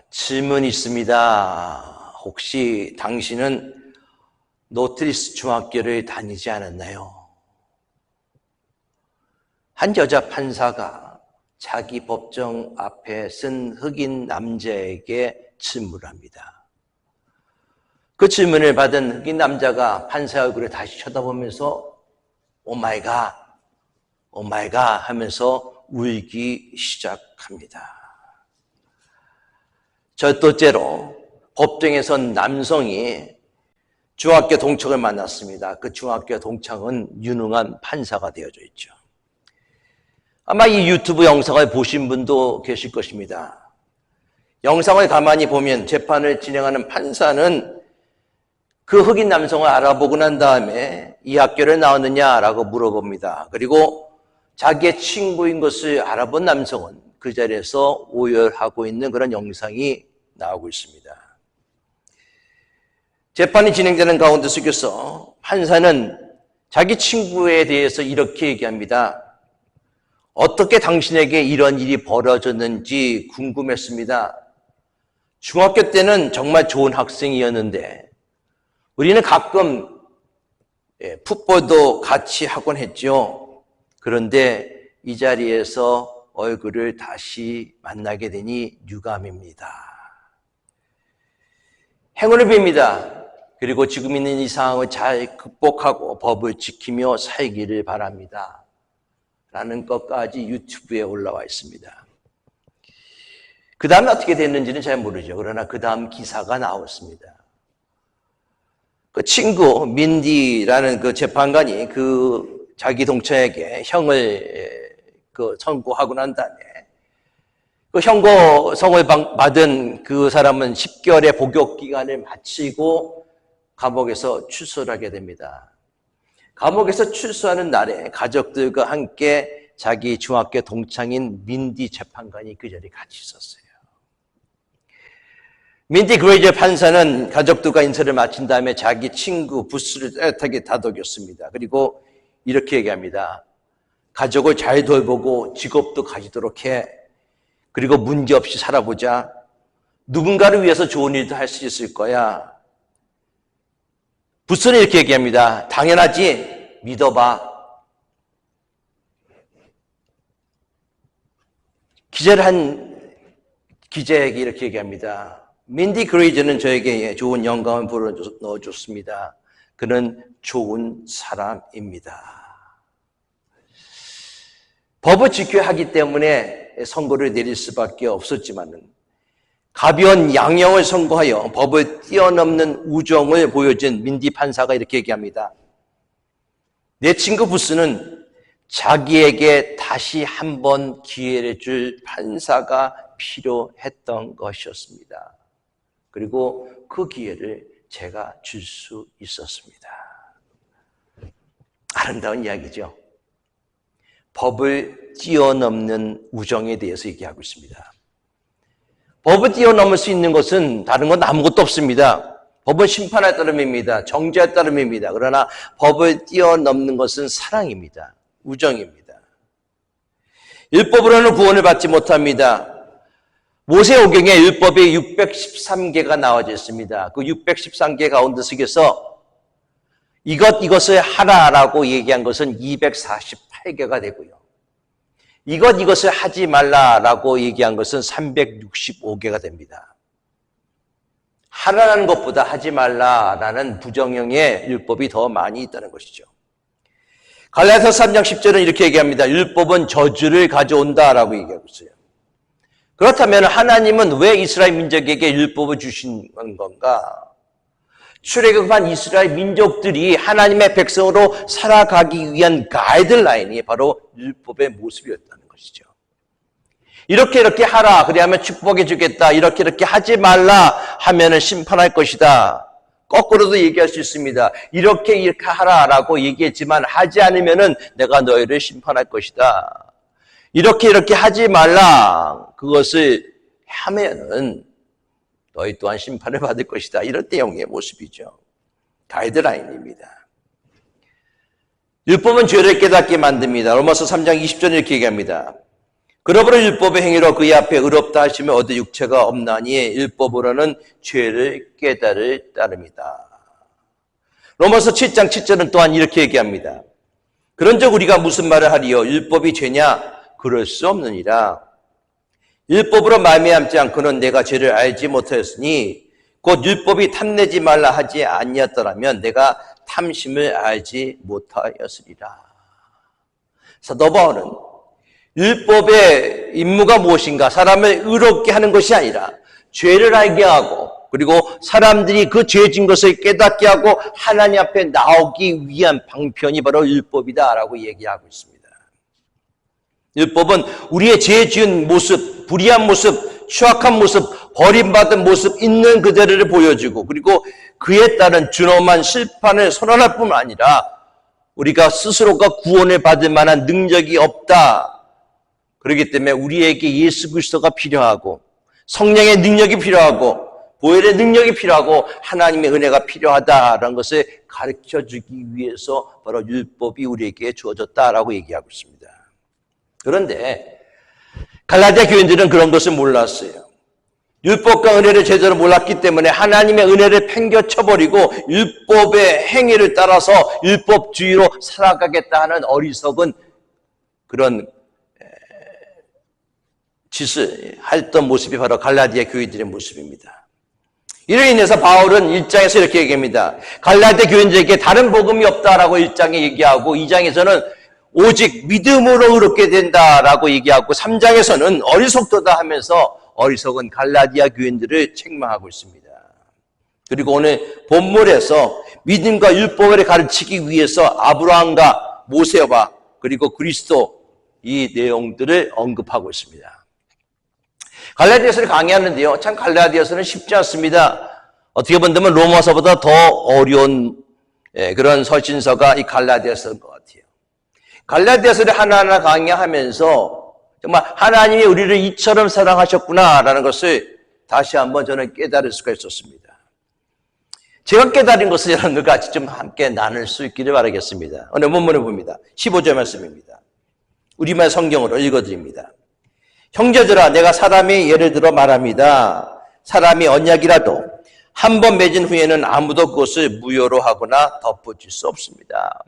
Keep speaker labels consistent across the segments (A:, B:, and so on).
A: 질문이 있습니다. 혹시 당신은 노트리스 중학교를 다니지 않았나요? 한 여자 판사가 자기 법정 앞에 쓴 흑인 남자에게 질문을 합니다. 그 질문을 받은 흑인 남자가 판사의 얼굴을 다시 쳐다보면서 오마이갓 하면서 울기 시작합니다. 절도죄로 법정에선 남성이 중학교 동창을 만났습니다. 그 중학교 동창은 유능한 판사가 되어져 있죠. 아마 이 유튜브 영상을 보신 분도 계실 것입니다. 영상을 가만히 보면 재판을 진행하는 판사는 그 흑인 남성을 알아보고 난 다음에 이 학교를 나왔느냐라고 물어봅니다. 그리고 자기의 친구인 것을 알아본 남성은 그 자리에서 오열하고 있는 그런 영상이 나오고 있습니다. 재판이 진행되는 가운데 속에서 판사는 자기 친구에 대해서 이렇게 얘기합니다. 어떻게 당신에게 이런 일이 벌어졌는지 궁금했습니다. 중학교 때는 정말 좋은 학생이었는데 우리는 가끔 풋볼도 같이 하곤 했죠. 그런데 이 자리에서 얼굴을 다시 만나게 되니 유감입니다. 행운을 빕니다. 그리고 지금 있는 이 상황을 잘 극복하고 법을 지키며 살기를 바랍니다. 라는 것까지 유튜브에 올라와 있습니다. 그 다음에 어떻게 됐는지는 잘 모르죠. 그러나 그 다음 기사가 나왔습니다. 그 친구 민디라는 그 재판관이 그 자기 동창에게 형을 선고하고 난 다음에 그 형고성을 받은 그 사람은 10개월의 복역 기간을 마치고 감옥에서 출소를 하게 됩니다. 감옥에서 출소하는 날에 가족들과 함께 자기 중학교 동창인 민디 재판관이 그 자리에 같이 있었어요. 민디 그레이저 판사는 가족들과 인사를 마친 다음에 자기 친구 부스를 따뜻하게 다독였습니다. 그리고 이렇게 얘기합니다. 가족을 잘 돌보고 직업도 가지도록 해. 그리고 문제없이 살아보자. 누군가를 위해서 좋은 일도 할 수 있을 거야. 부스는 이렇게 얘기합니다. 당연하지. 믿어봐. 기자를 한 기자에게 이렇게 얘기합니다. 민디 그레이저는 저에게 좋은 영감을 불어넣어줬습니다. 그는 좋은 사람입니다. 법을 지켜야 하기 때문에 선고를 내릴 수밖에 없었지만은 가벼운 양형을 선고하여 법을 뛰어넘는 우정을 보여준 민디 판사가 이렇게 얘기합니다. 내 친구 부스는 자기에게 다시 한번 기회를 줄 판사가 필요했던 것이었습니다. 그리고 그 기회를 제가 줄 수 있었습니다. 아름다운 이야기죠. 법을 뛰어넘는 우정에 대해서 얘기하고 있습니다. 법을 뛰어넘을 수 있는 것은 다른 건 아무것도 없습니다. 법은 심판할 따름입니다. 정죄할 따름입니다. 그러나 법을 뛰어넘는 것은 사랑입니다. 우정입니다. 율법으로는 구원을 받지 못합니다. 모세오경에 율법이 613개가 나와져 있습니다. 그 613개 가운데 속에서 이것을 하라라고 얘기한 것은 248개가 되고요. 이것을 하지 말라라고 얘기한 것은 365개가 됩니다. 하라는 것보다 하지 말라라는 부정형의 율법이 더 많이 있다는 것이죠. 갈라디아서 3장 10절은 이렇게 얘기합니다. 율법은 저주를 가져온다라고 얘기하고 있어요. 그렇다면 하나님은 왜 이스라엘 민족에게 율법을 주신 건가? 출애굽한 이스라엘 민족들이 하나님의 백성으로 살아가기 위한 가이드라인이 바로 율법의 모습이었다는 것이죠. 이렇게 하라. 그래야면 축복해 주겠다. 이렇게 하지 말라 하면은 심판할 것이다. 거꾸로도 얘기할 수 있습니다. 이렇게 하라라고 얘기했지만 하지 않으면은 내가 너희를 심판할 것이다. 이렇게 하지 말라. 그것을 하면은 너희 또한 심판을 받을 것이다. 이런 내용의 모습이죠. 가이드라인입니다. 율법은 죄를 깨닫게 만듭니다. 로마서 3장 20절에 이렇게 얘기합니다. 그러므로 율법의 행위로 그의 앞에 의롭다 하시며 얻을 육체가 없나니 율법으로는 죄를 깨달을 따름이다. 로마서 7장 7절은 또한 이렇게 얘기합니다. 그런즉 우리가 무슨 말을 하리요? 율법이 죄냐? 그럴 수 없느니라. 율법으로 말미암지 않고는 내가 죄를 알지 못하였으니 곧 율법이 탐내지 말라 하지 아니었더라면 내가 탐심을 알지 못하였으리라. 사도 바울은 율법의 임무가 무엇인가? 사람을 의롭게 하는 것이 아니라 죄를 알게 하고 그리고 사람들이 그 죄진 것을 깨닫게 하고 하나님 앞에 나오기 위한 방편이 바로 율법이다라고 얘기하고 있습니다. 율법은 우리의 죄 지은 모습, 불의한 모습, 추악한 모습, 버림받은 모습 있는 그대로를 보여주고 그리고 그에 따른 준엄한 심판을 선언할 뿐만 아니라 우리가 스스로가 구원을 받을 만한 능력이 없다. 그렇기 때문에 우리에게 예수 그리스도가 필요하고 성령의 능력이 필요하고 보혈의 능력이 필요하고 하나님의 은혜가 필요하다라는 것을 가르쳐주기 위해서 바로 율법이 우리에게 주어졌다라고 얘기하고 있습니다. 그런데 갈라디아 교인들은 그런 것을 몰랐어요. 율법과 은혜를 제대로 몰랐기 때문에 하나님의 은혜를 팽겨쳐버리고 율법의 행위를 따라서 율법주의로 살아가겠다 하는 어리석은 그런 짓을 했던 모습이 바로 갈라디아 교인들의 모습입니다. 이로 인해서 바울은 1장에서 이렇게 얘기합니다. 갈라디아 교인들에게 다른 복음이 없다라고 1장에 얘기하고 2장에서는 오직 믿음으로 의롭게 된다라고 얘기하고 3장에서는 어리석도다 하면서 어리석은 갈라디아 교인들을 책망하고 있습니다. 그리고 오늘 본문에서 믿음과 율법을 가르치기 위해서 아브라함과 모세와 그리고 그리스도 이 내용들을 언급하고 있습니다. 갈라디아서를 강의하는데요. 참 갈라디아서는 쉽지 않습니다. 어떻게 본다면 로마서보다 더 어려운 그런 서신서가 이 갈라디아서인 것 같아요. 갈라디아서를 하나하나 강의하면서 정말 하나님이 우리를 이처럼 사랑하셨구나라는 것을 다시 한번 저는 깨달을 수가 있었습니다. 제가 깨달은 것을 여러분들과 같이 좀 함께 나눌 수 있기를 바라겠습니다. 오늘 본문을 봅니다. 15절 말씀입니다. 우리말 성경으로 읽어드립니다. 형제들아 내가 사람이 예를 들어 말합니다. 사람이 언약이라도 한 번 맺은 후에는 아무도 그것을 무효로 하거나 덧붙일 수 없습니다.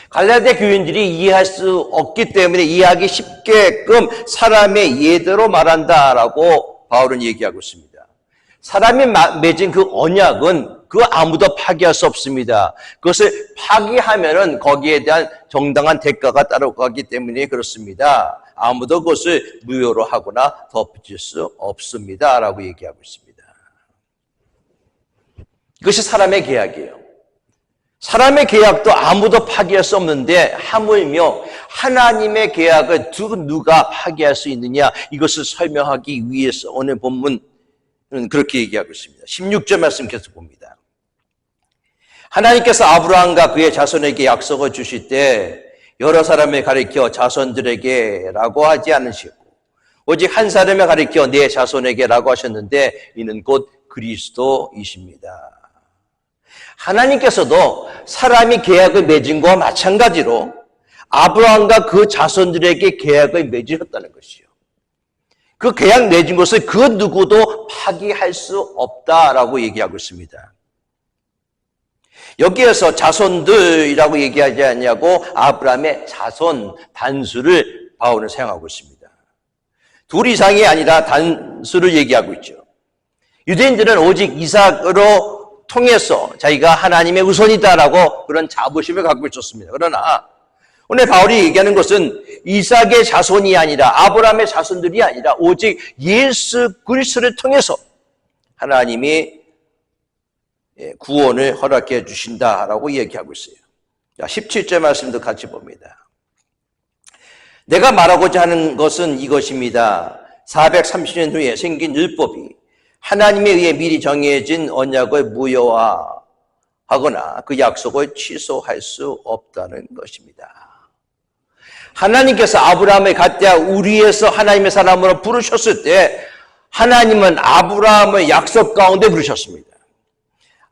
A: 갈라디아 교인들이 이해할 수 없기 때문에 이해하기 쉽게끔 사람의 예대로 말한다라고 바울은 얘기하고 있습니다. 사람이 맺은 그 언약은 그 아무도 파기할 수 없습니다. 그것을 파기하면은 거기에 대한 정당한 대가가 따라가기 때문에 그렇습니다. 아무도 그것을 무효로 하거나 덧붙일 수 없습니다라고 얘기하고 있습니다. 이것이 사람의 계약이에요. 사람의 계약도 아무도 파기할 수 없는데 하물며 하나님의 계약을 누가 파기할 수 있느냐 이것을 설명하기 위해서 오늘 본문은 그렇게 얘기하고 있습니다. 16절 말씀 계속 봅니다. 하나님께서 아브라함과 그의 자손에게 약속을 주실 때 여러 사람을 가리켜 자손들에게라고 하지 않으시고 오직 한 사람을 가리켜 내 자손에게라고 하셨는데 이는 곧 그리스도이십니다. 하나님께서도 사람이 계약을 맺은 것과 마찬가지로 아브라함과 그 자손들에게 계약을 맺으셨다는 것이요. 그 계약 맺은 것을 그 누구도 파기할 수 없다라고 얘기하고 있습니다. 여기에서 자손들이라고 얘기하지 않냐고 아브라함의 자손 단수를 바울은 사용하고 있습니다. 둘 이상이 아니라 단수를 얘기하고 있죠. 유대인들은 오직 이삭으로 통해서 자기가 하나님의 후손이다라고 그런 자부심을 갖고 있었습니다. 그러나 오늘 바울이 얘기하는 것은 이삭의 자손이 아니라 아브라함의 자손들이 아니라 오직 예수 그리스도를 통해서 하나님이 구원을 허락해 주신다라고 얘기하고 있어요. 17절 말씀도 같이 봅니다. 내가 말하고자 하는 것은 이것입니다. 430년 후에 생긴 율법이 하나님에 의해 미리 정해진 언약을 무효화하거나 그 약속을 취소할 수 없다는 것입니다. 하나님께서 아브라함을 갖대하 우리에서 하나님의 사람으로 부르셨을 때 하나님은 아브라함을 약속 가운데 부르셨습니다.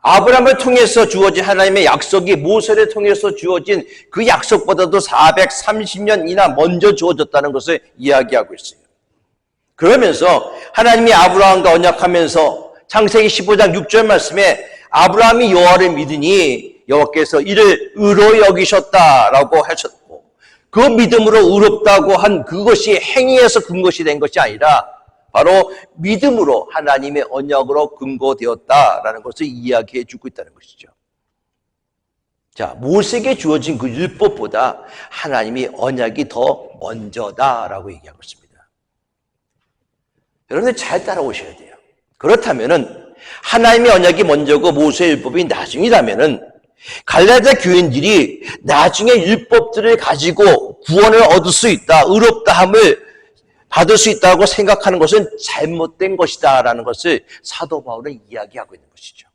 A: 아브라함을 통해서 주어진 하나님의 약속이 모세를 통해서 주어진 그 약속보다도 430년이나 먼저 주어졌다는 것을 이야기하고 있어요. 그러면서 하나님이 아브라함과 언약하면서 창세기 15장 6절 말씀에 아브라함이 여호와를 믿으니 여호와께서 이를 의로 여기셨다라고 하셨고, 그 믿음으로 의롭다고 한 그것이 행위에서 근것이 된 것이 아니라 바로 믿음으로 하나님의 언약으로 근거되었다라는 것을 이야기해 주고 있다는 것이죠. 자, 모세에게 주어진 그 율법보다 하나님이 언약이 더 먼저다라고 얘기하고 있습니다. 여러분들 잘 따라오셔야 돼요. 그렇다면은 하나님의 언약이 먼저고 모세의 율법이 나중이라면은 갈라디아 교인들이 나중에 율법들을 가지고 구원을 얻을 수 있다, 의롭다함을 받을 수 있다고 생각하는 것은 잘못된 것이다라는 것을 사도 바울은 이야기하고 있는 것이죠.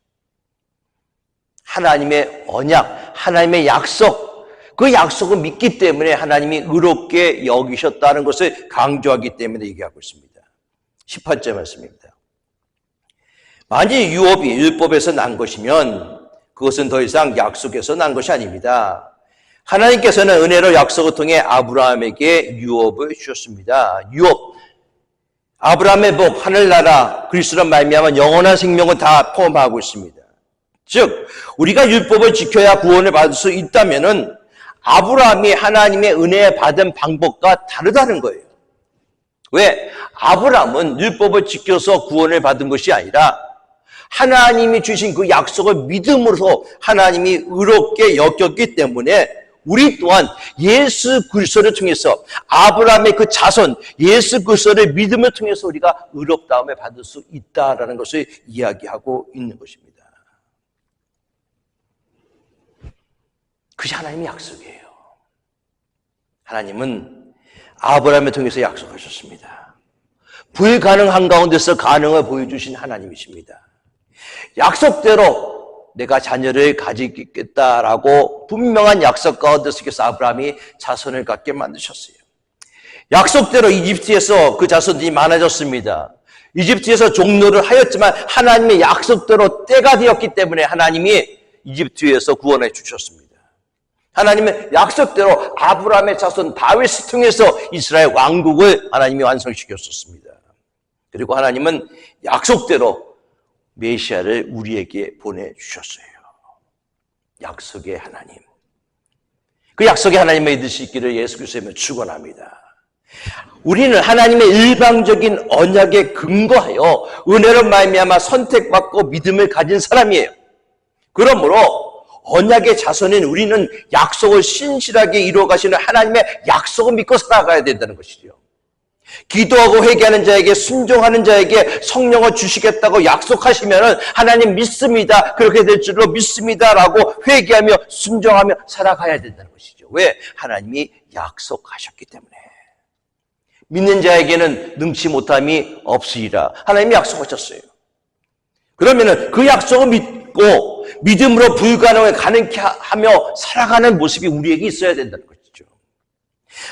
A: 하나님의 언약, 하나님의 약속, 그 약속을 믿기 때문에 하나님이 의롭게 여기셨다는 것을 강조하기 때문에 얘기하고 있습니다. 18절 말씀입니다. 만일 유업이 율법에서 난 것이면 그것은 더 이상 약속에서 난 것이 아닙니다. 하나님께서는 은혜로 약속을 통해 아브라함에게 유업을 주셨습니다. 유업, 아브라함의 복, 하늘나라, 그리스도로 말미암아 영원한 생명을 다 포함하고 있습니다. 즉 우리가 율법을 지켜야 구원을 받을 수 있다면은 아브라함이 하나님의 은혜 받은 방법과 다르다는 거예요. 왜? 아브라함은 율법을 지켜서 구원을 받은 것이 아니라 하나님이 주신 그 약속을 믿음으로 하나님이 의롭게 여겼기 때문에 우리 또한 예수 그리스도를 통해서 아브라함의 그 자손 예수 그리스도를 믿음을 통해서 우리가 의롭다함을 받을 수 있다라는 것을 이야기하고 있는 것입니다. 그것이 하나님의 약속이에요. 하나님은 아브라함을 통해서 약속하셨습니다. 불가능한 가운데서 가능을 보여주신 하나님이십니다. 약속대로 내가 자녀를 가지겠다라고 분명한 약속 가운데서 아브라함이 자손을 갖게 만드셨어요. 약속대로 이집트에서 그 자손들이 많아졌습니다. 이집트에서 종노를 하였지만 하나님의 약속대로 때가 되었기 때문에 하나님이 이집트에서 구원해 주셨습니다. 하나님의 약속대로 아브라함의 자손 다윗을 통해서 이스라엘 왕국을 하나님이 완성시켰었습니다. 그리고 하나님은 약속대로 메시아를 우리에게 보내주셨어요. 약속의 하나님. 그 약속의 하나님을 믿을 수 있기를 예수 그리스도의 축원합니다. 우리는 하나님의 일방적인 언약에 근거하여 은혜로 말미암아 선택받고 믿음을 가진 사람이에요. 그러므로 언약의 자손인 우리는 약속을 신실하게 이루어 가시는 하나님의 약속을 믿고 살아가야 된다는 것이죠. 기도하고 회개하는 자에게 순종하는 자에게 성령을 주시겠다고 약속하시면 하나님 믿습니다. 그렇게 될 줄로 믿습니다라고 회개하며 순종하며 살아가야 된다는 것이죠. 왜? 하나님이 약속하셨기 때문에. 믿는 자에게는 능치 못함이 없으리라. 하나님이 약속하셨어요. 그러면은 그 약속을 믿고 믿음으로 불가능을 가능케 하며 살아가는 모습이 우리에게 있어야 된다는 것이죠.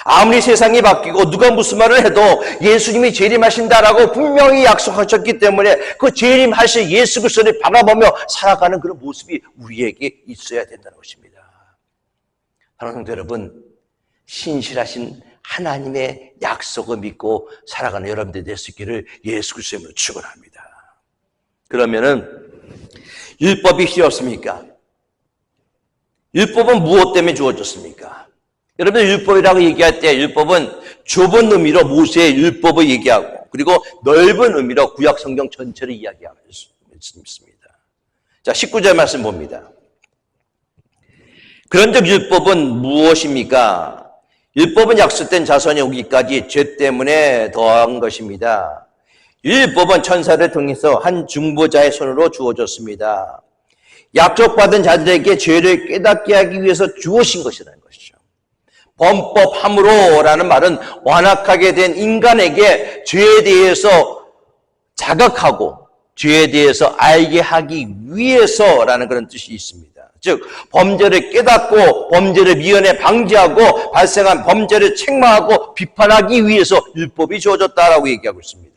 A: 아무리 세상이 바뀌고 누가 무슨 말을 해도 예수님이 재림하신다라고 분명히 약속하셨기 때문에 그 재림하실 예수 그리스도를 바라보며 살아가는 그런 모습이 우리에게 있어야 된다는 것입니다. 사랑하는 성도 여러분, 신실하신 하나님의 약속을 믿고 살아가는 여러분들이 될 수 있기를 예수 그리스도로 축원합니다. 그러면은 율법이 필요 없습니까? 율법은 무엇 때문에 주어졌습니까? 여러분 율법이라고 얘기할 때 율법은 좁은 의미로 모세의 율법을 얘기하고 그리고 넓은 의미로 구약 성경 전체를 이야기하고 있습니다. 자, 19절 말씀 봅니다. 그런즉 율법은 무엇입니까? 율법은 약속된 자손이 오기까지 죄 때문에 더한 것입니다. 율법은 천사를 통해서 한 중보자의 손으로 주어졌습니다. 약속받은 자들에게 죄를 깨닫게 하기 위해서 주어진 것이라는 것이죠. 범법함으로라는 말은 완악하게 된 인간에게 죄에 대해서 자각하고 죄에 대해서 알게 하기 위해서라는 그런 뜻이 있습니다. 즉 범죄를 깨닫고 범죄를 미연에 방지하고 발생한 범죄를 책망하고 비판하기 위해서 율법이 주어졌다라고 얘기하고 있습니다.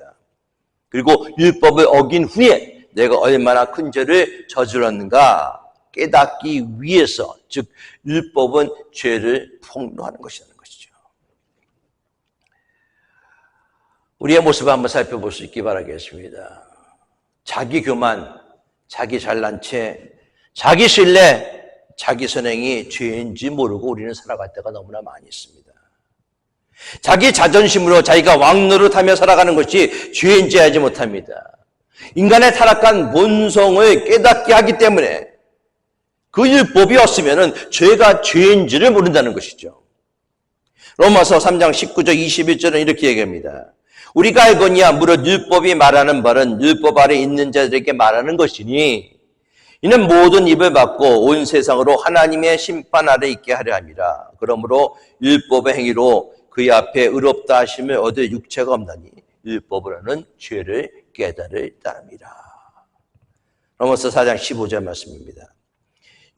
A: 그리고 율법을 어긴 후에 내가 얼마나 큰 죄를 저질렀는가 깨닫기 위해서, 즉 율법은 죄를 폭로하는 것이라는 것이죠. 우리의 모습을 한번 살펴볼 수 있기 바라겠습니다. 자기 교만, 자기 잘난 체, 자기 신뢰, 자기 선행이 죄인지 모르고 우리는 살아갈 때가 너무나 많이 있습니다. 자기 자존심으로 자기가 왕노릇하며 살아가는 것이 죄인지 알지 못합니다. 인간의 타락한 본성을 깨닫게 하기 때문에 그 율법이 없으면 죄가 죄인지를 모른다는 것이죠. 로마서 3장 19절 21절은 이렇게 얘기합니다. 우리가 알거니와 무릇 율법이 말하는 바는 율법 아래 있는 자들에게 말하는 것이니 이는 모든 입을 막고 온 세상으로 하나님의 심판 아래 있게 하려 함이라. 그러므로 율법의 행위로 그의 앞에 의롭다 하심을 얻을 육체가 없나니 율법으로는 죄를 깨달을 따름이라. 로마서 4장 15절 말씀입니다.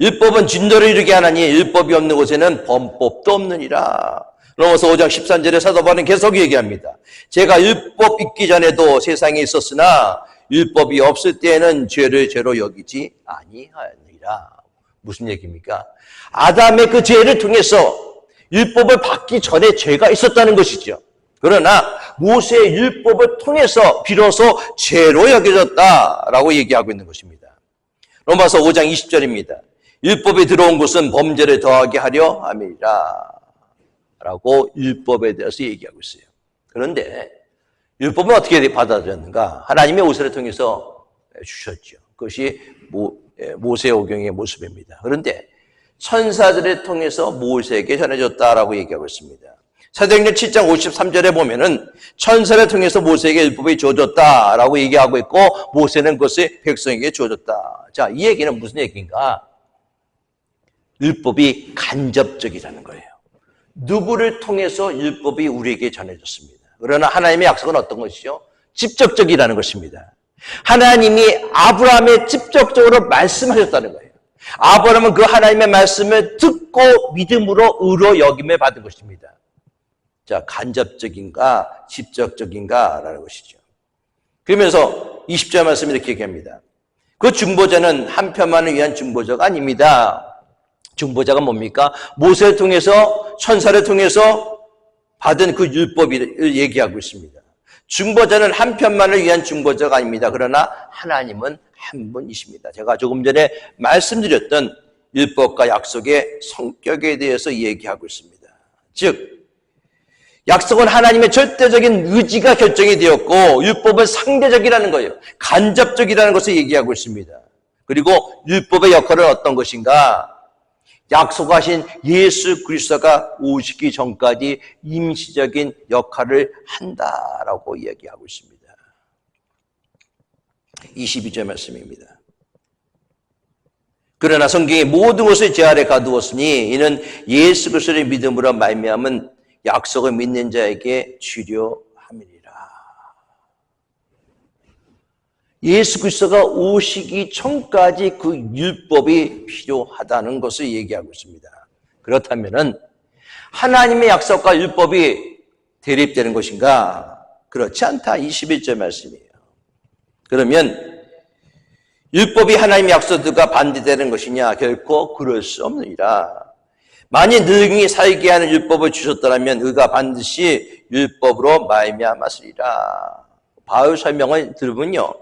A: 율법은 진노를 이루게 하나니 율법이 없는 곳에는 범법도 없느니라. 로마서 5장 13절에 사도 바울은 계속 얘기합니다. 제가 율법 있기 전에도 세상에 있었으나 율법이 없을 때에는 죄를 죄로 여기지 아니하였느니라. 무슨 얘기입니까? 아담의 그 죄를 통해서 율법을 받기 전에 죄가 있었다는 것이죠. 그러나 모세의 율법을 통해서 비로소 죄로 여겨졌다라고 얘기하고 있는 것입니다. 로마서 5장 20절입니다. 율법이 들어온 것은 범죄를 더하게 하려 함이라 라고 율법에 대해서 얘기하고 있어요. 그런데 율법은 어떻게 받아들였는가? 하나님의 오세를 통해서 주셨죠. 그것이 모세 오경의 모습입니다. 그런데 천사들을 통해서 모세에게 전해졌다라고 얘기하고 있습니다. 사도행전 7장 53절에 보면은 천사를 통해서 모세에게 율법이 주어졌다라고 얘기하고 있고 모세는 그것을 백성에게 주어졌다. 자, 이 얘기는 무슨 얘기인가? 율법이 간접적이라는 거예요. 누구를 통해서 율법이 우리에게 전해졌습니다. 그러나 하나님의 약속은 어떤 것이죠? 직접적이라는 것입니다. 하나님이 아브라함에 직접적으로 말씀하셨다는 거예요. 아브라함은 그 하나님의 말씀을 듣고 믿음으로 의로 여김을 받은 것입니다. 자, 간접적인가 직접적인가라는 것이죠. 그러면서 20절 말씀 이렇게 얘기합니다. 그 중보자는 한편만을 위한 중보자가 아닙니다. 중보자가 뭡니까? 모세를 통해서 천사를 통해서 받은 그 율법을 얘기하고 있습니다. 중보자는 한편만을 위한 중보자가 아닙니다. 그러나 하나님은 한 분이십니다. 제가 조금 전에 말씀드렸던 율법과 약속의 성격에 대해서 얘기하고 있습니다. 즉 약속은 하나님의 절대적인 의지가 결정이 되었고 율법은 상대적이라는 거예요. 간접적이라는 것을 얘기하고 있습니다. 그리고 율법의 역할은 어떤 것인가? 약속하신 예수 그리스도가 오시기 전까지 임시적인 역할을 한다라고 이야기하고 있습니다. 22절 말씀입니다. 그러나 성경이 모든 것을 제 아래 가두었으니 이는 예수 그리스도를 믿음으로 말미암은 약속을 믿는 자에게 주려함이니라. 예수 그리스도가 오시기 전까지 그 율법이 필요하다는 것을 얘기하고 있습니다. 그렇다면은 하나님의 약속과 율법이 대립되는 것인가? 그렇지 않다. 21절 말씀이에요. 그러면 율법이 하나님의 약속들과 반대되는 것이냐? 결코 그럴 수 없느니라. 만일 능히 살게 하는 율법을 주셨더라면 의가 반드시 율법으로 말미암았으리라. 바울 설명을 들으면요,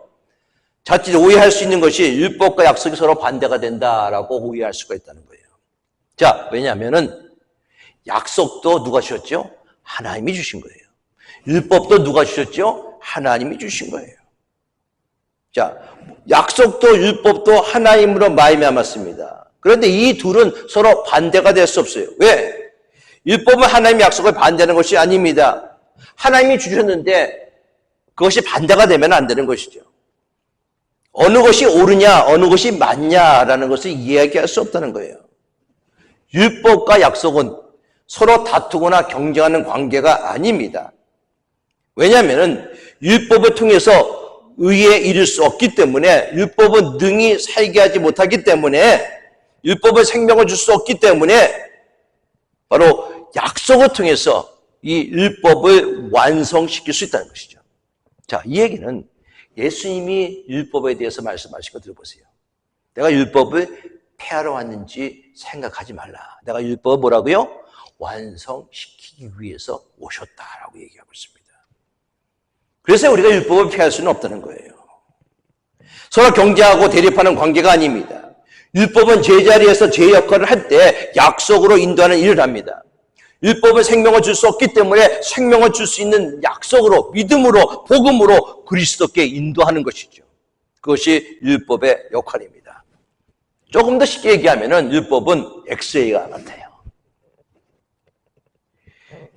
A: 자칫 오해할 수 있는 것이 율법과 약속이 서로 반대가 된다라고 오해할 수가 있다는 거예요. 자, 왜냐하면은 약속도 누가 주셨죠? 하나님이 주신 거예요. 율법도 누가 주셨죠? 하나님이 주신 거예요. 자, 약속도 율법도 하나님으로 말미암았습니다. 그런데 이 둘은 서로 반대가 될 수 없어요. 왜? 율법은 하나님의 약속을 반대하는 것이 아닙니다. 하나님이 주셨는데 그것이 반대가 되면 안 되는 것이죠. 어느 것이 옳으냐, 어느 것이 맞냐라는 것을 이야기할 수 없다는 거예요. 율법과 약속은 서로 다투거나 경쟁하는 관계가 아닙니다. 왜냐하면 율법을 통해서 의에 이를 수 없기 때문에, 율법은 능히 살게 하지 못하기 때문에, 율법은 생명을 줄 수 없기 때문에 바로 약속을 통해서 이 율법을 완성시킬 수 있다는 것이죠. 자, 이 얘기는 예수님이 율법에 대해서 말씀하신 거 들어보세요. 내가 율법을 폐하러 왔는지 생각하지 말라. 내가 율법을 뭐라고요? 완성시키기 위해서 오셨다라고 얘기하고 있습니다. 그래서 우리가 율법을 폐할 수는 없다는 거예요. 서로 경쟁하고 대립하는 관계가 아닙니다. 율법은 제자리에서 제 역할을 할 때 약속으로 인도하는 일을 합니다. 율법은 생명을 줄 수 없기 때문에 생명을 줄 수 있는 약속으로, 믿음으로, 복음으로 그리스도께 인도하는 것이죠. 그것이 율법의 역할입니다. 조금 더 쉽게 얘기하면 율법은 엑스레이와 같아요.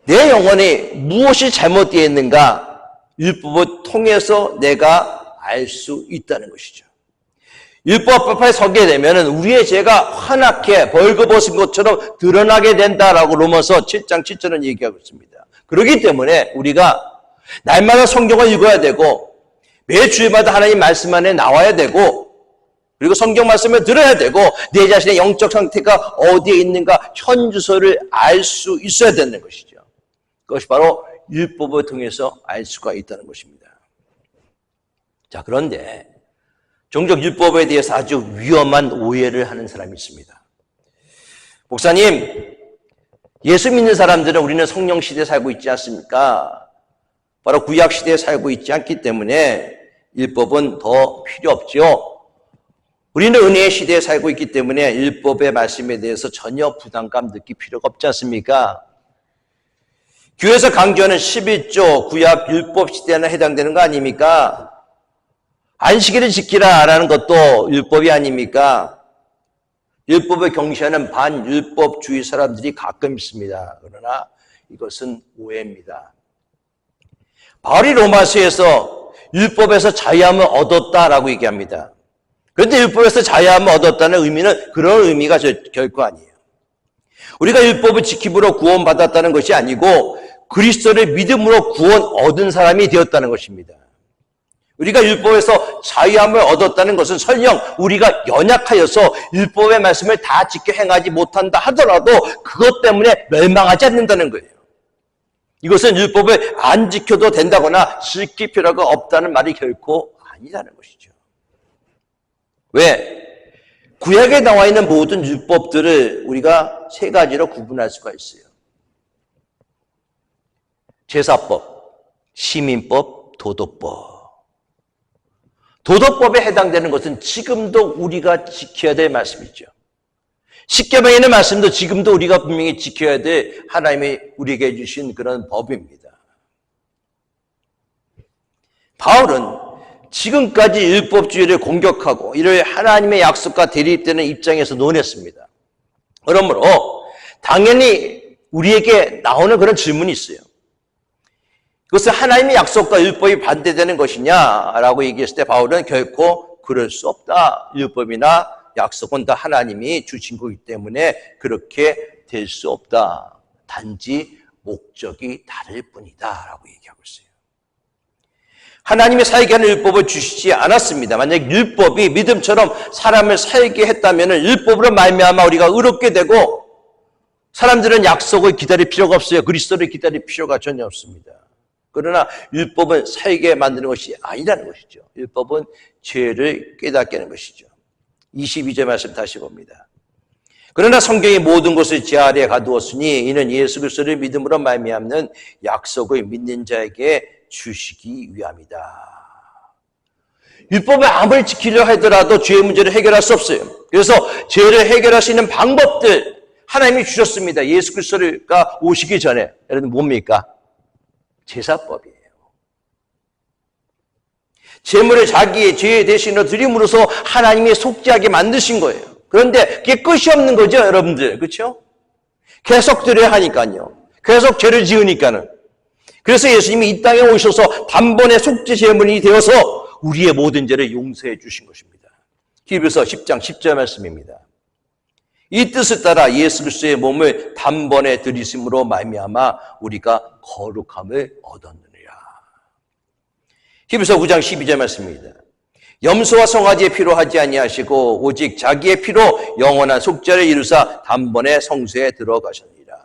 A: 내 영혼에 무엇이 잘못되어 있는가 율법을 통해서 내가 알 수 있다는 것이죠. 율법 앞에 서게 되면 우리의 죄가 환하게 벌거벗은 것처럼 드러나게 된다라고 로마서 7장 7절은 얘기하고 있습니다. 그렇기 때문에 우리가 날마다 성경을 읽어야 되고 매 주일마다 하나님 말씀 안에 나와야 되고 그리고 성경 말씀을 들어야 되고 내 자신의 영적 상태가 어디에 있는가 현주소를 알 수 있어야 되는 것이죠. 그것이 바로 율법을 통해서 알 수가 있다는 것입니다. 자, 그런데 종종 율법에 대해서 아주 위험한 오해를 하는 사람이 있습니다. 목사님, 예수 믿는 사람들은 우리는 성령 시대에 살고 있지 않습니까? 바로 구약 시대에 살고 있지 않기 때문에 율법은 더 필요 없죠. 우리는 은혜의 시대에 살고 있기 때문에 율법의 말씀에 대해서 전혀 부담감 느낄 필요가 없지 않습니까? 교회에서 강조하는 11조 구약 율법 시대에는 해당되는 거 아닙니까? 안식일을 지키라라는 것도 율법이 아닙니까? 율법을 경시하는 반율법주의 사람들이 가끔 있습니다. 그러나 이것은 오해입니다. 바울이 로마서에서 율법에서 자유함을 얻었다라고 얘기합니다. 그런데 율법에서 자유함을 얻었다는 의미는 그런 의미가 결코 아니에요. 우리가 율법을 지킴으로 구원받았다는 것이 아니고 그리스도를 믿음으로 구원 얻은 사람이 되었다는 것입니다. 우리가 율법에서 자유함을 얻었다는 것은 설령 우리가 연약하여서 율법의 말씀을 다 지켜 행하지 못한다 하더라도 그것 때문에 멸망하지 않는다는 거예요. 이것은 율법을 안 지켜도 된다거나 지킬 필요가 없다는 말이 결코 아니라는 것이죠. 왜? 구약에 나와 있는 모든 율법들을 우리가 세 가지로 구분할 수가 있어요. 제사법, 시민법, 도덕법. 도덕법에 해당되는 것은 지금도 우리가 지켜야 될 말씀이죠. 십계명에는 말씀도 지금도 우리가 분명히 지켜야 될 하나님이 우리에게 주신 그런 법입니다. 바울은 지금까지 율법주의를 공격하고 이를 하나님의 약속과 대립되는 입장에서 논했습니다. 그러므로 당연히 우리에게 나오는 그런 질문이 있어요. 그것은 하나님의 약속과 율법이 반대되는 것이냐라고 얘기했을 때 바울은 결코 그럴 수 없다. 율법이나 약속은 다 하나님이 주신 거기 때문에 그렇게 될 수 없다. 단지 목적이 다를 뿐이다 라고 얘기하고 있어요. 하나님이 살게 하는 율법을 주시지 않았습니다. 만약 율법이 믿음처럼 사람을 살게 했다면 율법으로 말미암아 우리가 의롭게 되고 사람들은 약속을 기다릴 필요가 없어요. 그리스도를 기다릴 필요가 전혀 없습니다. 그러나 율법은 살게 만드는 것이 아니라는 것이죠. 율법은 죄를 깨닫게 하는 것이죠. 22절 말씀 다시 봅니다. 그러나 성경이 모든 것을 제 아래에 가두었으니 이는 예수 그리스도를 믿음으로 말미암는 약속을 믿는 자에게 주시기 위함이다. 율법을 아무리 지키려 하더라도 죄의 문제를 해결할 수 없어요. 그래서 죄를 해결할 수 있는 방법들 하나님이 주셨습니다. 예수 그리스도가 오시기 전에. 여러분 뭡니까? 제사법이에요. 제물을 자기의 죄의 대신으로 드림으로써 하나님이 속죄하게 만드신 거예요. 그런데 그게 끝이 없는 거죠, 여러분들. 그렇죠? 계속 드려야 하니까요. 계속 죄를 지으니까는. 그래서 예수님이 이 땅에 오셔서 단번에 속죄 제물이 되어서 우리의 모든 죄를 용서해 주신 것입니다. 히브리서 10장 10절 말씀입니다. 이 뜻을 따라 예수 그리스도의 몸을 단번에 들이심으로 말미암아 우리가 거룩함을 얻었느니라. 히브리서 9장 12절 말씀입니다. 염소와 송아지의 피로 하지 아니하시고 오직 자기의 피로 영원한 속죄를 이루사 단번에 성소에 들어가셨느니라.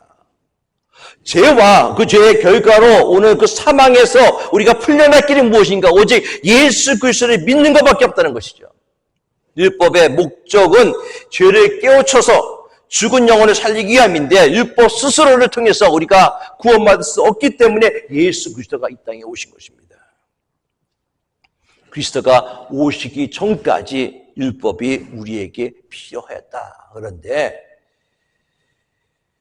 A: 죄와 그 죄의 결과로 오는 그 사망에서 우리가 풀려날 길이 무엇인가? 오직 예수 그리스도를 믿는 것밖에 없다는 것이죠. 율법의 목적은 죄를 깨우쳐서 죽은 영혼을 살리기 위함인데 율법 스스로를 통해서 우리가 구원받을 수 없기 때문에 예수 그리스도가 이 땅에 오신 것입니다. 그리스도가 오시기 전까지 율법이 우리에게 필요하였다. 그런데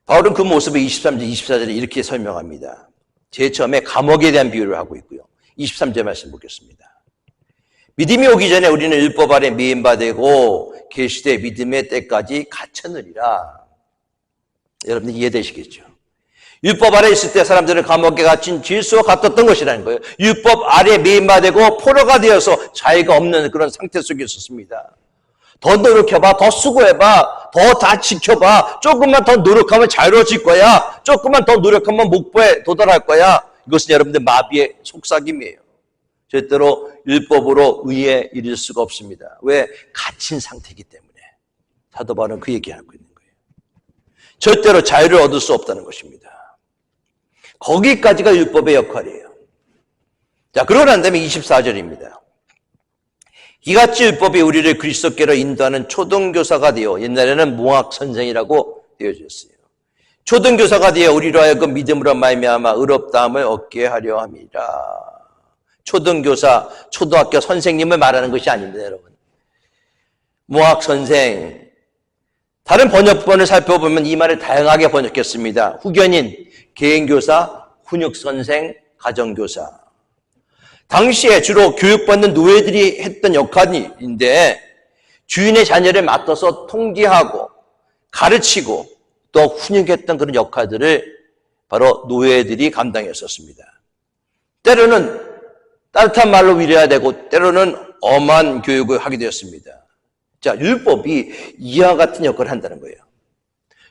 A: 바울은 그 모습을 23절, 24절에 이렇게 설명합니다. 제일 처음에 감옥에 대한 비유를 하고 있고요. 23절 말씀 보겠습니다. 믿음이 오기 전에 우리는 율법 아래 미인바되고 계시되 믿음의 때까지 갇혔느니라. 여러분들 이해되시겠죠? 율법 아래 있을 때 사람들은 감옥에 갇힌 질서와 같았던 것이라는 거예요. 율법 아래 미인바되고 포로가 되어서 자유가 없는 그런 상태 속에 있었습니다. 더 노력해봐, 더 수고해봐, 더 다 지켜봐, 조금만 더 노력하면 자유로워질 거야, 조금만 더 노력하면 목표에 도달할 거야. 이것은 여러분들 마비의 속삭임이에요. 절대로 율법으로 의에 이를 수가 없습니다. 왜? 갇힌 상태이기 때문에. 사도 바울은 그 얘기하고 있는 거예요. 절대로 자유를 얻을 수 없다는 것입니다. 거기까지가 율법의 역할이에요. 자, 그러고 난 다음에 24절입니다. 이같이 율법이 우리를 그리스도께로 인도하는 초등교사가 되어, 옛날에는 몽학선생이라고 되어졌어요. 초등교사가 되어 우리로 하여금 믿음으로 말미암아 의롭다함을 얻게 하려 함이라. 초등교사, 초등학교 선생님을 말하는 것이 아닙니다, 여러분. 몽학선생, 다른 번역본을 살펴보면 이 말을 다양하게 번역했습니다. 후견인, 개인교사, 훈육선생, 가정교사. 당시에 주로 교육받는 노예들이 했던 역할인데 주인의 자녀를 맡아서 통제하고 가르치고 또 훈육했던 그런 역할들을 바로 노예들이 감당했었습니다. 때로는 따뜻한 말로 위로해야 되고 때로는 엄한 교육을 하게 되었습니다. 자, 율법이 이와 같은 역할을 한다는 거예요.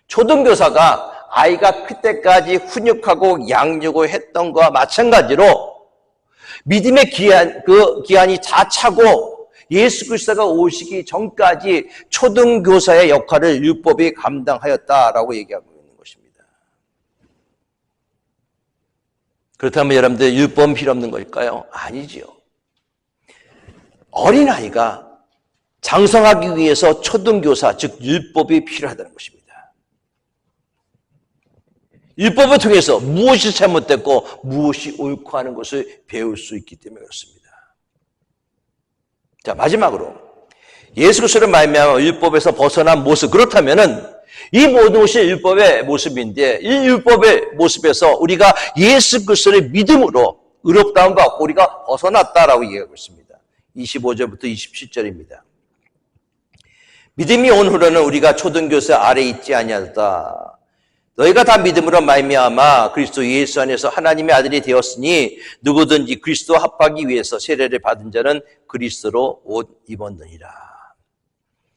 A: 초등교사가 아이가 클 때까지 훈육하고 양육을 했던 것과 마찬가지로 믿음의 기한이 다 차고 예수 그리스도가 오시기 전까지 초등교사의 역할을 율법이 감당하였다라고 얘기하고 있는 것입니다. 그렇다면 여러분들 율법은 필요 없는 걸까요? 아니지요. 어린아이가 장성하기 위해서 초등교사, 즉 율법이 필요하다는 것입니다. 율법을 통해서 무엇이 잘못됐고 무엇이 옳고 하는 것을 배울 수 있기 때문에 그렇습니다. 자, 마지막으로 예수 그리스도를 말미암아 율법에서 벗어난 모습, 그렇다면은 이 모든 것이 율법의 모습인데 이 율법의 모습에서 우리가 예수 그리스도를 믿음으로 의롭다함과 얻고 우리가 벗어났다라고 얘기하고 있습니다. 25절부터 27절입니다. 믿음이 온 후로는 우리가 초등교사 아래 있지 아니하다. 너희가 다 믿음으로 말미암아 그리스도 예수 안에서 하나님의 아들이 되었으니 누구든지 그리스도와 합하기 위해서 세례를 받은 자는 그리스도로 옷 입었느니라.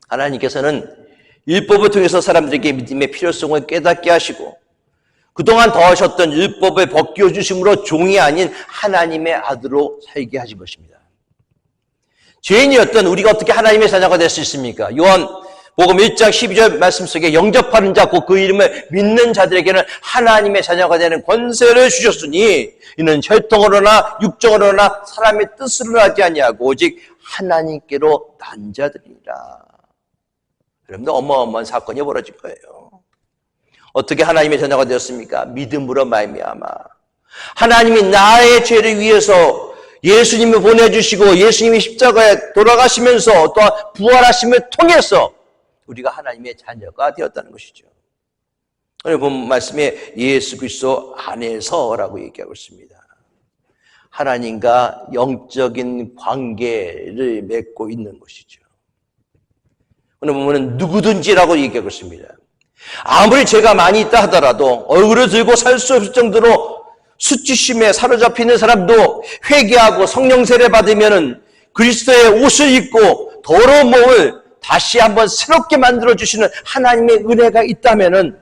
A: 하나님께서는 율법을 통해서 사람들에게 믿음의 필요성을 깨닫게 하시고 그동안 더하셨던 율법을 벗겨 주심으로 종이 아닌 하나님의 아들로 살게 하신 것입니다. 죄인이었던 우리가 어떻게 하나님의 자녀가 될 수 있습니까? 요한복음 1장 12절 말씀 속에 영접하는 자, 곧 그 이름을 믿는 자들에게는 하나님의 자녀가 되는 권세를 주셨으니 이는 혈통으로나 육정으로나 사람의 뜻으로 하지 아니하고 오직 하나님께로 난 자들이라. 여러분들 어마어마한 사건이 벌어질 거예요. 어떻게 하나님의 자녀가 되었습니까? 믿음으로 말미암아 하나님이 나의 죄를 위해서 예수님을 보내주시고 예수님이 십자가에 돌아가시면서 또한 부활하심을 통해서 우리가 하나님의 자녀가 되었다는 것이죠. 오늘 본 말씀에 예수 그리스도 안에서라고 얘기하고 있습니다. 하나님과 영적인 관계를 맺고 있는 것이죠. 오늘 보면 누구든지라고 얘기하고 있습니다. 아무리 죄가 많이 있다 하더라도 얼굴을 들고 살 수 없을 정도로 수치심에 사로잡히는 사람도 회개하고 성령 세례 받으면은 그리스도의 옷을 입고 더러운 몸을 다시 한번 새롭게 만들어주시는 하나님의 은혜가 있다면은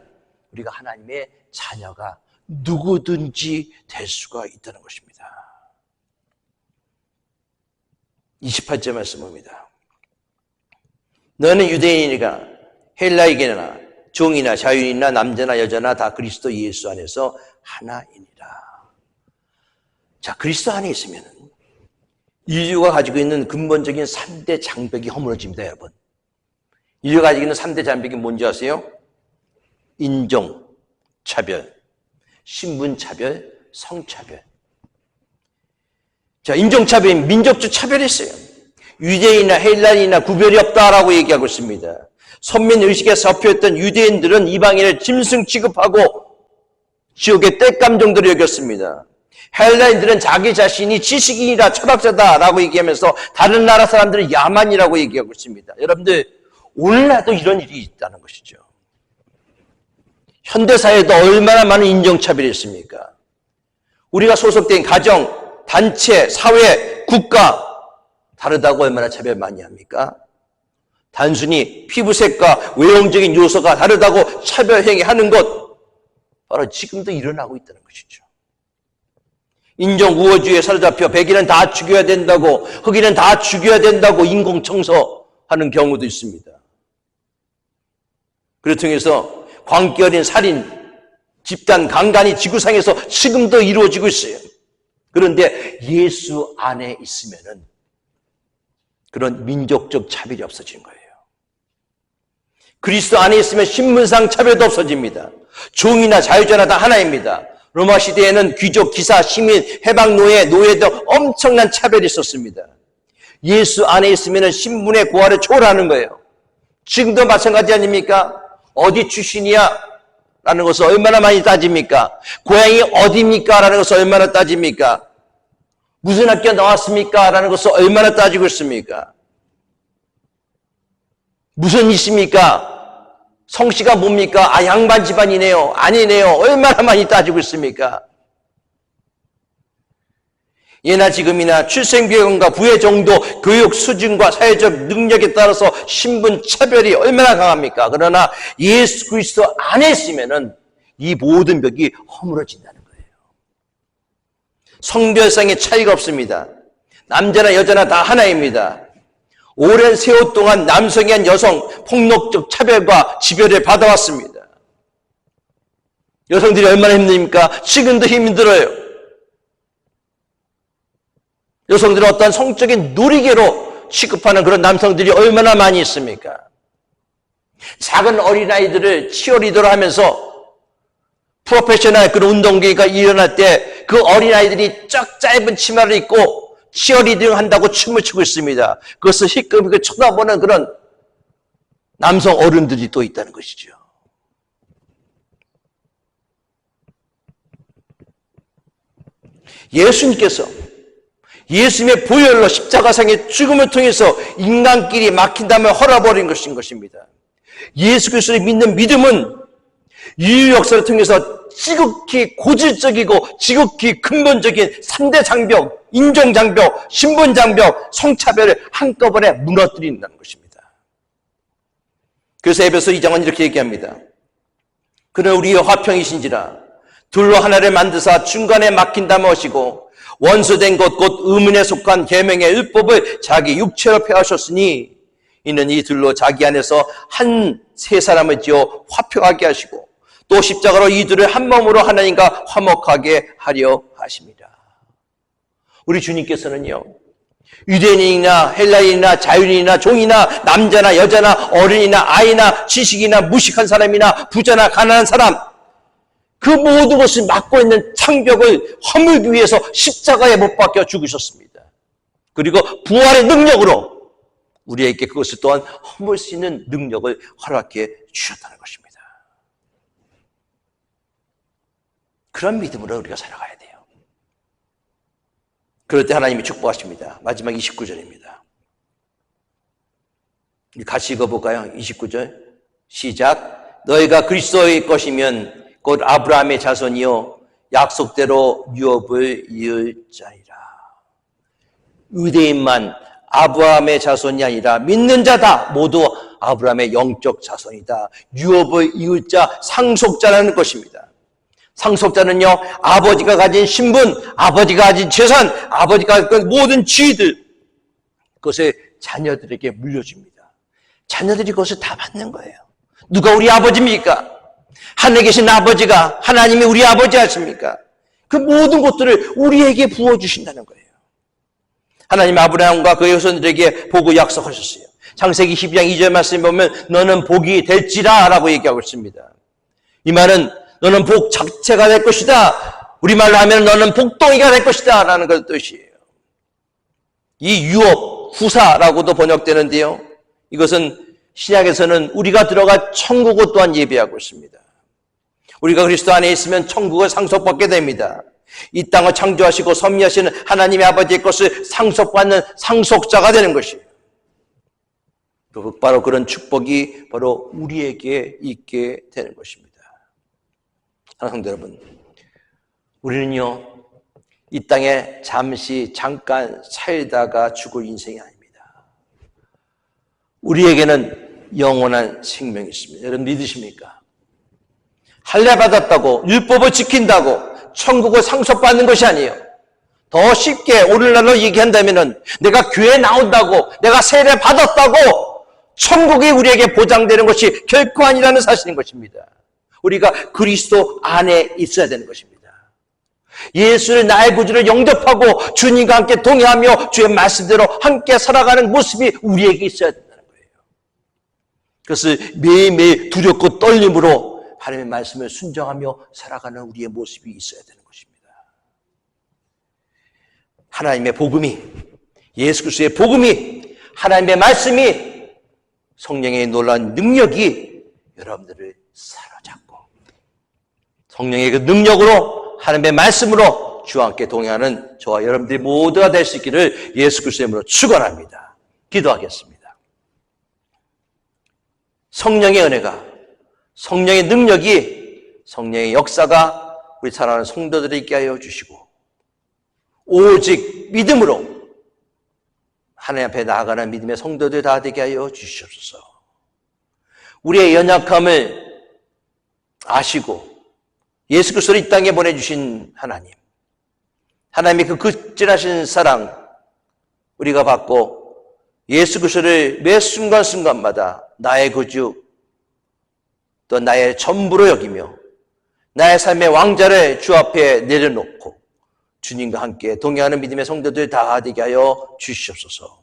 A: 우리가 하나님의 자녀가 누구든지 될 수가 있다는 것입니다. 28절 말씀입니다. 너는 유대인이니까 헬라이게나 종이나 자유인이나 남자나 여자나 다 그리스도 예수 안에서 하나이니라. 자, 그리스도 안에 있으면 인류가 가지고 있는 근본적인 3대 장벽이 허물어집니다, 여러분. 인류가 가지고 있는 3대 장벽이 뭔지 아세요? 인종, 차별, 신분차별, 성차별. 자, 인종차별, 민족적 차별이 있어요. 유대인이나 헬라인이나 구별이 없다라고 얘기하고 있습니다. 선민의식에 덮여있던 유대인들은 이방인을 짐승 취급하고 지옥의 땔감 정도로 여겼습니다. 헬라인들은 자기 자신이 지식인이라 철학자다라고 얘기하면서 다른 나라 사람들은 야만이라고 얘기하고 있습니다. 여러분들, 오늘날도 이런 일이 있다는 것이죠. 현대사회에도 얼마나 많은 인종차별이 있습니까? 우리가 소속된 가정, 단체, 사회, 국가 다르다고 얼마나 차별 많이 합니까? 단순히 피부색과 외형적인 요소가 다르다고 차별 행위하는 것, 바로 지금도 일어나고 있다는 것이죠. 인종 우월주의에 사로잡혀 백인은 다 죽여야 된다고, 흑인은 다 죽여야 된다고 인공청소하는 경우도 있습니다. 그를 통해서 광기 어린 살인, 집단 강간이 지구상에서 지금도 이루어지고 있어요. 그런데 예수 안에 있으면은 그런 민족적 차별이 없어지는 거예요. 그리스도 안에 있으면 신분상 차별도 없어집니다. 종이나 자유자나 다 하나입니다. 로마 시대에는 귀족, 기사, 시민, 해방 노예, 노예 등 엄청난 차별이 있었습니다. 예수 안에 있으면 신분의 고하를 초월하는 거예요. 지금도 마찬가지 아닙니까? 어디 출신이야? 라는 것을 얼마나 많이 따집니까? 고향이 어디입니까? 라는 것을 얼마나 따집니까? 무슨 학교 나왔습니까? 라는 것을 얼마나 따지고 있습니까? 무슨 이십니까? 성씨가 뭡니까? 아, 양반 집안이네요. 아니네요. 얼마나 많이 따지고 있습니까? 예나 지금이나 출생비용과 부의 정도, 교육 수준과 사회적 능력에 따라서 신분 차별이 얼마나 강합니까? 그러나 예수 그리스도 안에 있으면은 이 모든 벽이 허물어진다는 거예요. 성별상의 차이가 없습니다. 남자나 여자나 다 하나입니다. 오랜 세월 동안 남성이 한 여성 폭력적 차별과 지별을 받아왔습니다. 여성들이 얼마나 힘듭니까? 지금도 힘들어요. 여성들은 어떤 성적인 놀이개로 취급하는 그런 남성들이 얼마나 많이 있습니까? 작은 어린아이들을 치어리더로 하면서 프로페셔널 그런 운동계가 일어날 때 그 어린아이들이 쫙 짧은 치마를 입고 치어리딩 한다고 춤을 추고 있습니다. 그것을 희끗희끗 쳐다보는 그런 남성 어른들이 또 있다는 것이죠. 예수님께서 예수님의 보혈로 십자가상의 죽음을 통해서 인간끼리 막힌다면 헐어버린 것인 것입니다. 예수 그리스도를 믿는 믿음은 인류 역사를 통해서 지극히 고질적이고 지극히 근본적인 3대 장벽, 인종 장벽, 신분 장벽, 성차별을 한꺼번에 무너뜨린다는 것입니다. 그래서 에베소 2장은 이렇게 얘기합니다. 그는 우리의 화평이신지라 둘로 하나를 만드사 중간에 막힌다면 하시고 원수된 것 곧 의문에 속한 계명의 율법을 자기 육체로 폐하셨으니 이는 이 둘로 자기 안에서 한 세 사람을 지어 화평하게 하시고 또 십자가로 이 둘을 한 몸으로 하나님과 화목하게 하려 하십니다. 우리 주님께서는요, 유대인이나 헬라인이나 자유인이나 종이나 남자나 여자나 어른이나 아이나 지식이나 무식한 사람이나 부자나 가난한 사람, 그 모든 것을 막고 있는 창벽을 허물기 위해서 십자가에 못 박혀 죽으셨습니다. 그리고 부활의 능력으로 우리에게 그것을 또한 허물 수 있는 능력을 허락해 주셨다는 것입니다. 그런 믿음으로 우리가 살아가야 돼요. 그럴 때 하나님이 축복하십니다. 마지막 29절입니다. 같이 읽어볼까요? 29절 시작. 너희가 그리스도의 것이면 곧 아브라함의 자손이요 약속대로 유업을 이을 자이라. 유대인만 아브라함의 자손이 아니라 믿는 자다 모두 아브라함의 영적 자손이다. 유업을 이을 자, 상속자라는 것입니다. 상속자는요, 아버지가 가진 신분, 아버지가 가진 재산, 아버지가 가진 모든 지위들, 그것을 자녀들에게 물려줍니다. 자녀들이 그것을 다 받는 거예요. 누가 우리 아버지입니까? 하늘에 계신 아버지가 하나님이 우리 아버지 아십니까? 그 모든 것들을 우리에게 부어주신다는 거예요. 하나님 아브라함과 그의 후손들에게 복을 약속하셨어요. 창세기 12장 2절 말씀에 보면 너는 복이 될지라 라고 얘기하고 있습니다. 이 말은 너는 복 자체가 될 것이다. 우리말로 하면 너는 복덩이가 될 것이다 라는 그 뜻이에요. 이 유업, 후사라고도 번역되는데요. 이것은 신약에서는 우리가 들어갈 천국을 또한 예비하고 있습니다. 우리가 그리스도 안에 있으면 천국을 상속받게 됩니다. 이 땅을 창조하시고 섭리하시는 하나님의 아버지의 것을 상속받는 상속자가 되는 것이에요. 바로 그런 축복이 바로 우리에게 있게 되는 것입니다. 사랑하는 성도 여러분, 우리는요 이 땅에 잠깐 살다가 죽을 인생이 아닙니다. 우리에게는 영원한 생명이 있습니다. 여러분 믿으십니까? 할례 받았다고 율법을 지킨다고 천국을 상속받는 것이 아니에요. 더 쉽게 오늘날로 얘기한다면 내가 교회에 나온다고 내가 세례 받았다고 천국이 우리에게 보장되는 것이 결코 아니라는 사실인 것입니다. 우리가 그리스도 안에 있어야 되는 것입니다. 예수를 나의 구주를 영접하고 주님과 함께 동행하며 주의 말씀대로 함께 살아가는 모습이 우리에게 있어야 된다는 거예요. 그것을 매일매일 두렵고 떨림으로 하나님의 말씀을 순종하며 살아가는 우리의 모습이 있어야 되는 것입니다. 하나님의 복음이, 예수 그리스도의 복음이, 하나님의 말씀이, 성령의 놀라운 능력이 여러분들을 사로잡고 성령의 그 능력으로 하나님의 말씀으로 주와 함께 동행하는 저와 여러분들이 모두가 될 수 있기를 예수 그리스도의 이름으로 축원합니다. 기도하겠습니다. 성령의 은혜가, 성령의 능력이, 성령의 역사가 우리 사랑하는 성도들에게 있게 하여 주시고 오직 믿음으로 하나님 앞에 나아가는 믿음의 성도들 다 되게 하여 주시옵소서. 우리의 연약함을 아시고 예수 그리스도를 이 땅에 보내주신 하나님, 하나님의 그 극진하신 사랑 우리가 받고 예수 그리스도를 매 순간순간마다 나의 구주 또 나의 전부로 여기며 나의 삶의 왕자를 주 앞에 내려놓고 주님과 함께 동행하는 믿음의 성도들 다 되게 하여 주시옵소서.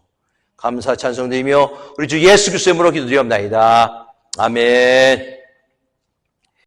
A: 감사 찬송드리며 우리 주 예수 그리스도의 이름으로 기도드리옵나이다. 아멘.